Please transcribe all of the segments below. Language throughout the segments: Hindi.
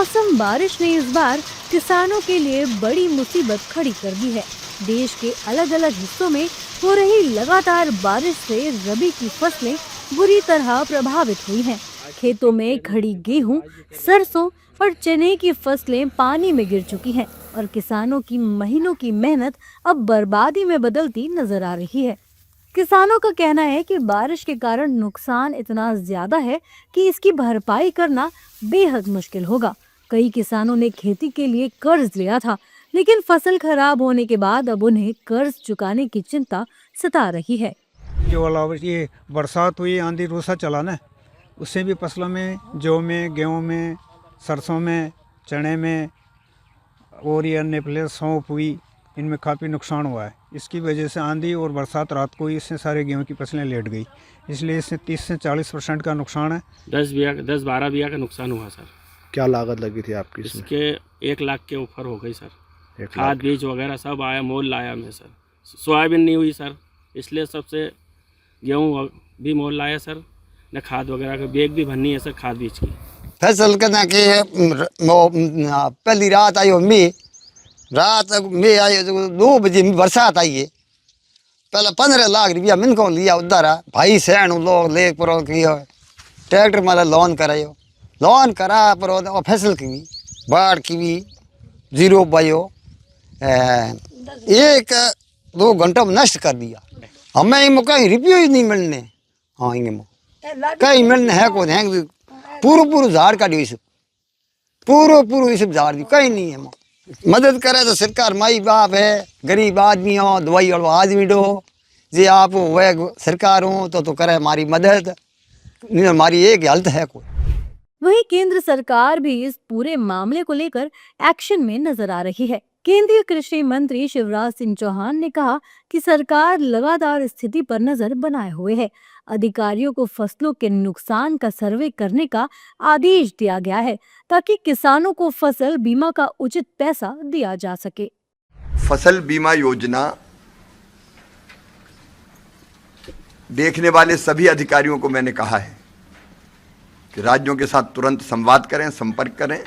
बेमौसम बारिश ने इस बार किसानों के लिए बड़ी मुसीबत खड़ी कर दी है। देश के अलग अलग हिस्सों में हो रही लगातार बारिश से रबी की फसलें बुरी तरह प्रभावित हुई हैं। खेतों में खड़ी गेहूं, सरसों और चने की फसलें पानी में गिर चुकी हैं और किसानों की महीनों की मेहनत अब बर्बादी में बदलती नजर आ रही है। किसानों का कहना है कि बारिश के कारण नुकसान इतना ज्यादा है कि इसकी भरपाई करना बेहद मुश्किल होगा। कई किसानों ने खेती के लिए कर्ज लिया था, लेकिन फसल खराब होने के बाद अब उन्हें कर्ज चुकाने की चिंता सता रही है। जो अलावा ये बरसात हुई, आंधी रूसा चला ना, उससे भी फसलों में, जौ में, गेहूं में, सरसों में, चने में और ये अन्य फसलें, सौंफ हुई, इनमें काफ़ी नुकसान हुआ है। इसकी वजह से आंधी और बरसात रात को ही इससे सारे गेहूं की फसलें लेट गई। इसलिए इससे 30 से 40% का नुकसान है। 10-12 बीघा का नुकसान हुआ सर। क्या लागत लगी थी आपकी इसमें? इसके 1 लाख के ऊपर हो गई सर। खाद बीज वगैरह सब आया, मोल लाया मैं सर। सोयाबीन नहीं हुई सर, इसलिए सबसे गेहूँ भी मोल लाया सर। न खाद वगैरह का बैग भी भरनी है सर, खाद बीज की। फसल करना कि पहली रात आई रात में आई 2 बजे बरसात आई है। पहले 15 लाख रुपया मिन को लिया उधर भाई सहन लोग ले पर ट्रैक्टर मतलब लोन करा पर फसल की भी बाढ़ की भी जीरो बयो 1-2 घंटों में नष्ट कर दिया। हमें इनमें कहीं रुपये ही नहीं मिलने। हाँ इनमें कहीं मिलने है को है पूरा झाड़ का डी पूरा सब झाड़ दी, कहीं नहीं है। मदद करे तो सरकार, माई बाप है, गरीब आदमी हो, दवाई वाला आदमी डो जे आप वह सरकार हो तो करे हमारी मदद, नहीं हमारी एक हालत है कोई। वहीं केंद्र सरकार भी इस पूरे मामले को लेकर एक्शन में नजर आ रही है। केंद्रीय कृषि मंत्री शिवराज सिंह चौहान ने कहा कि सरकार लगातार स्थिति पर नजर बनाए हुए है। अधिकारियों को फसलों के नुकसान का सर्वे करने का आदेश दिया गया है ताकि किसानों को फसल बीमा का उचित पैसा दिया जा सके। फसल बीमा योजना देखने वाले सभी अधिकारियों को मैंने कहा है कि राज्यों के साथ तुरंत संवाद करें, संपर्क करें,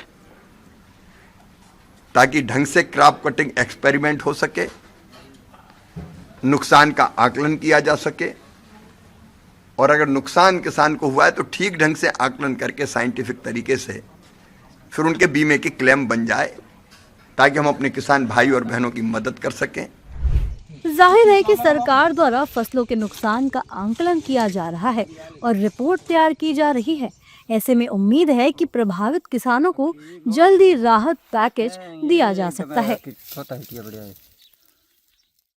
ताकि ढंग से क्रॉप कटिंग एक्सपेरिमेंट हो सके, नुकसान का आकलन किया जा सके और अगर नुकसान किसान को हुआ है तो ठीक ढंग से आकलन करके साइंटिफिक तरीके से फिर उनके बीमे की क्लेम बन जाए, ताकि हम अपने किसान भाई और बहनों की मदद कर सकें। जाहिर है कि सरकार द्वारा फसलों के नुकसान का आकलन किया जा रहा है और रिपोर्ट तैयार की जा रही है। ऐसे में उम्मीद है कि प्रभावित किसानों को जल्दी राहत पैकेज दिया जा सकता है।